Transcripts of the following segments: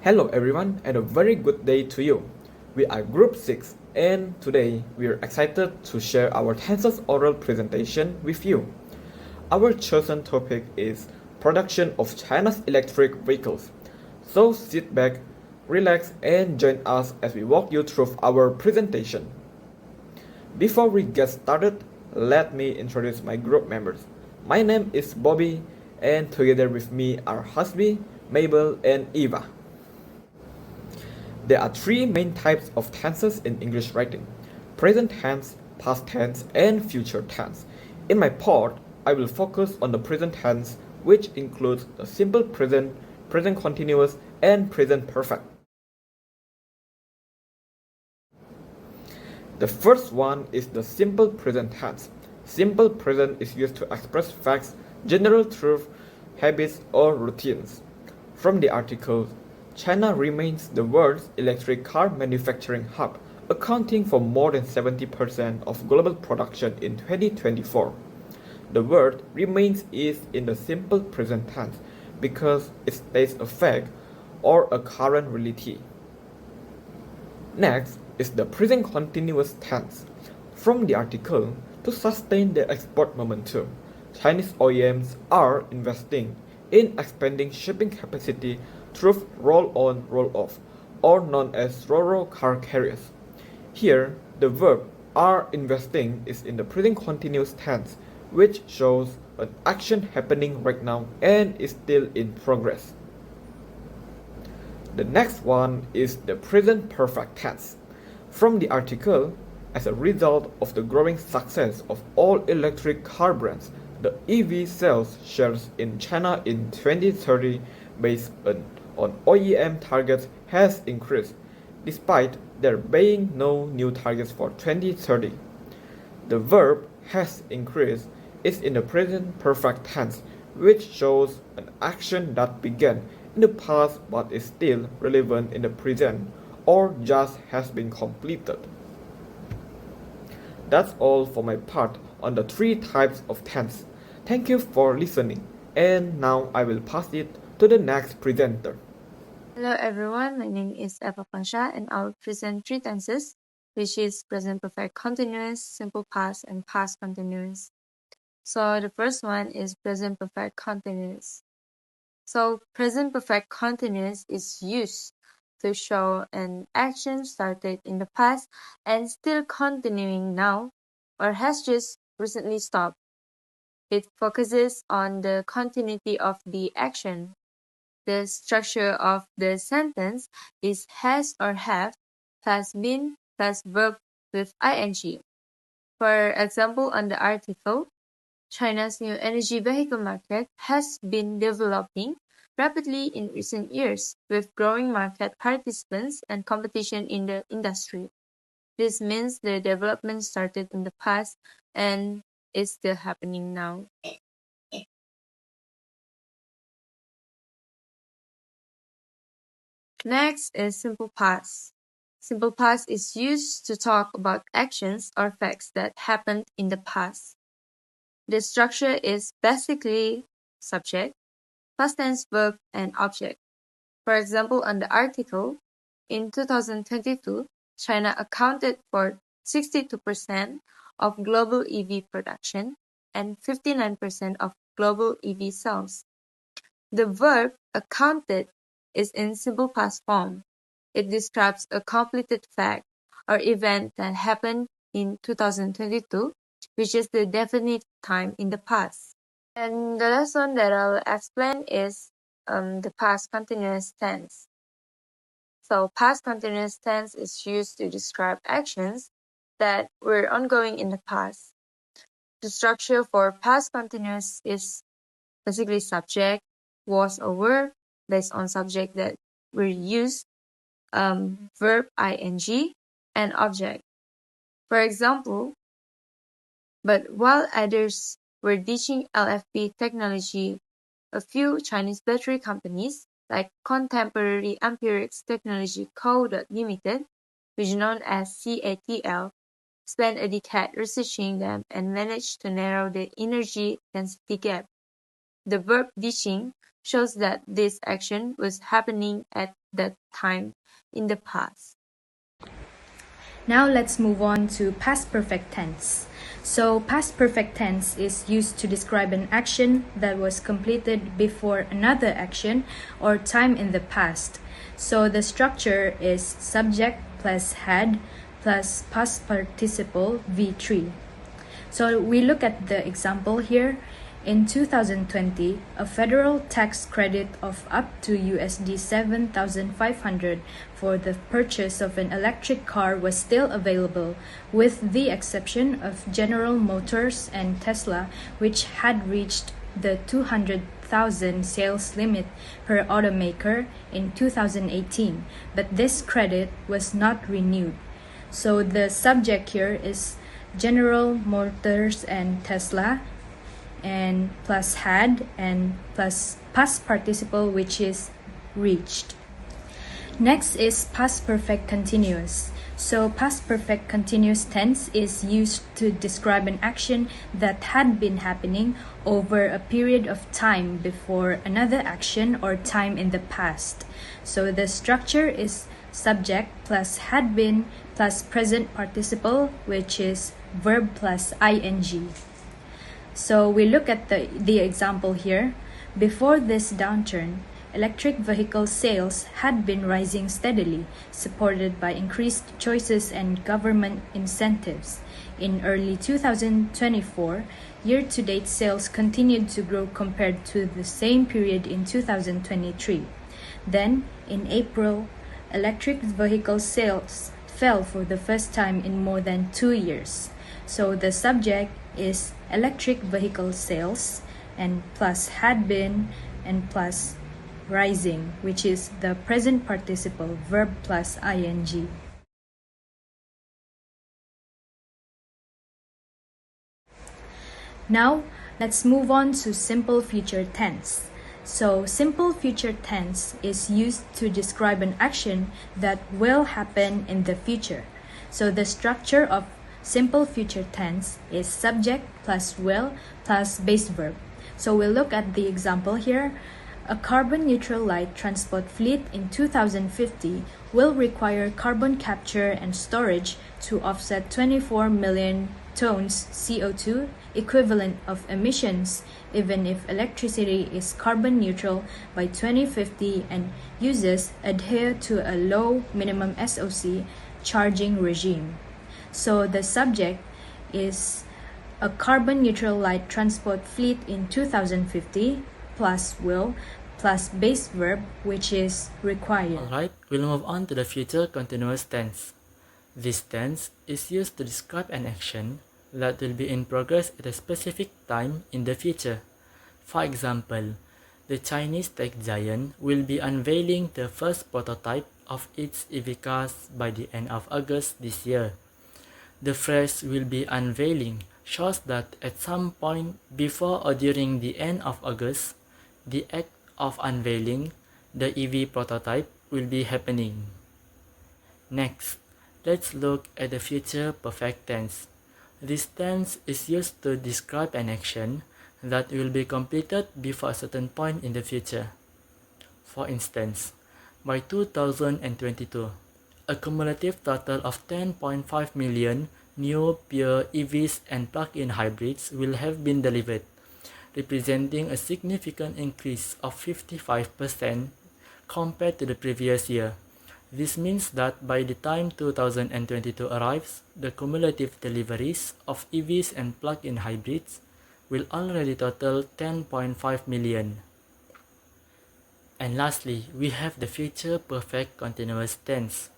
Hello everyone and a very good day to you. We are Group 6 and today we are excited to share our Tenses oral presentation with you. Our chosen topic is production of China's electric vehicles. So sit back, relax and join us as we walk you through our presentation. Before we get started, let me introduce my group members. My name is Bobby and together with me are Hasbi, Mabel and Eva. There are three main types of tenses in English writing: present tense, past tense, and future tense. In my part, I will focus on the present tense, which includes the simple present, present continuous, and present perfect. The first one is the simple present tense. Simple present is used to express facts, general truth, habits, or routines. From the article, China remains the world's electric car manufacturing hub, accounting for more than 70% of global production in 2024. The word remains is in the simple present tense because it states a fact or a current reality. Next is the present continuous tense. From the article, to sustain their export momentum, Chinese OEMs are investing in expanding shipping capacity through roll-on, roll-off, or known as ro-ro car carriers. Here, the verb are investing is in the present continuous tense, which shows an action happening right now and is still in progress. The next one is the present perfect tense. From the article, as a result of the growing success of all electric car brands, the EV sales shares in China in 2030 based on OEM targets has increased, despite there being no new targets for 2030. The verb has increased is in the present perfect tense, which shows an action that began in the past but is still relevant in the present or just has been completed. That's all for my part on the three types of tense. Thank you for listening, and now I will pass it to the next presenter. Hello everyone, my name is Eva Pasha and I will present three tenses, which is present perfect continuous, simple past, and past continuous. So the first one is present perfect continuous. So present perfect continuous is used to show an action started in the past and still continuing now or has just recently stopped. It focuses on the continuity of the action. The structure of the sentence is has or have plus been plus verb with ing. For example, on the article, China's new energy vehicle market has been developing rapidly in recent years, with growing market participants and competition in the industry. This means the development started in the past and is still happening now. Next is simple past. Simple past is used to talk about actions or facts that happened in the past. The structure is basically subject, past tense verb, and object. For example, on the article, in 2022, China accounted for 62% of global EV production and 59% of global EV sales. The verb accounted is in simple past form. It describes a completed fact or event that happened in 2022, which is the definite time in the past. And the last one that I'll explain is the past continuous tense. So past continuous tense is used to describe actions that were ongoing in the past. The structure for past continuous is basically subject, was or were, based on subject that were used, verb ing, and object. For example, but while others were ditching LFP technology, a few Chinese battery companies, like Contemporary Empirics Technology Co. Limited, which is known as CATL, spent a decade researching them and managed to narrow the energy density gap. The verb ditching shows that this action was happening at that time in the past. Now let's move on to past perfect tense. So past perfect tense is used to describe an action that was completed before another action or time in the past. So the structure is subject plus had plus past participle V3. So we look at the example here. In 2020, a federal tax credit of up to USD 7,500 for the purchase of an electric car was still available, with the exception of General Motors and Tesla, which had reached the 200,000 sales limit per automaker in 2018, but this credit was not renewed. So the subject here is General Motors and Tesla, and plus had and plus past participle, which is reached. Next is past perfect continuous. So past perfect continuous tense is used to describe an action that had been happening over a period of time before another action or time in the past. So the structure is subject plus had been plus present participle, which is verb plus ing. So we look at the example here. Before this downturn, electric vehicle sales had been rising steadily, supported by increased choices and government incentives. In early 2024, year-to-date sales continued to grow compared to the same period in 2023. Then, in April, electric vehicle sales fell for the first time in more than 2 years. So the subject is electric vehicle sales and plus had been and plus rising, which is the present participle verb plus ing. Now let's move on to simple future tense. So simple future tense is used to describe an action that will happen in the future. So the structure of simple future tense is subject plus will plus base verb. So we'll look at the example here. A carbon-neutral light transport fleet in 2050 will require carbon capture and storage to offset 24 million tons CO2 equivalent of emissions, even if electricity is carbon neutral by 2050 and users adhere to a low minimum SOC charging regime. So the subject is a carbon-neutral light transport fleet in 2050 plus will plus base verb, which is required. Alright, we'll move on to the future continuous tense. This tense is used to describe an action that will be in progress at a specific time in the future. For example, the Chinese tech giant will be unveiling the first prototype of its EV cars by the end of August this year. The phrase "will be unveiling" shows that at some point before or during the end of August, the act of unveiling the EV prototype will be happening. Next, let's look at the future perfect tense. This tense is used to describe an action that will be completed before a certain point in the future. For instance, by 2022, a cumulative total of 10.5 million new pure EVs and plug-in hybrids will have been delivered, representing a significant increase of 55% compared to the previous year. This means that by the time 2022 arrives, the cumulative deliveries of EVs and plug-in hybrids will already total 10.5 million. And lastly, we have the future perfect continuous tense.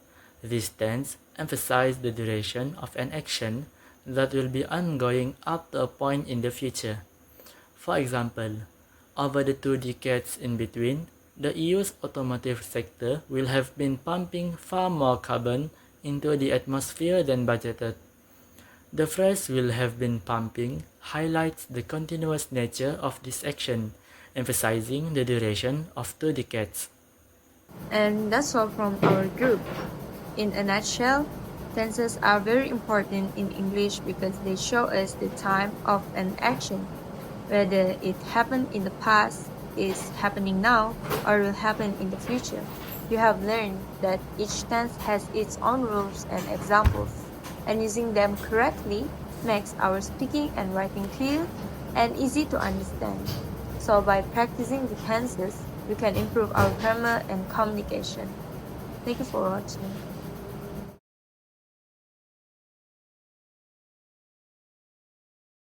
This tense emphasizes the duration of an action that will be ongoing up to a point in the future. For example, over the 2 decades in between, the EU's automotive sector will have been pumping far more carbon into the atmosphere than budgeted. The phrase "will have been pumping" highlights the continuous nature of this action, emphasizing the duration of 2 decades. And that's all from our group. In a nutshell, tenses are very important in English because they show us the time of an action, whether it happened in the past, is happening now, or will happen in the future. You have learned that each tense has its own rules and examples, and using them correctly makes our speaking and writing clear and easy to understand. So by practicing the tenses, we can improve our grammar and communication. Thank you for watching.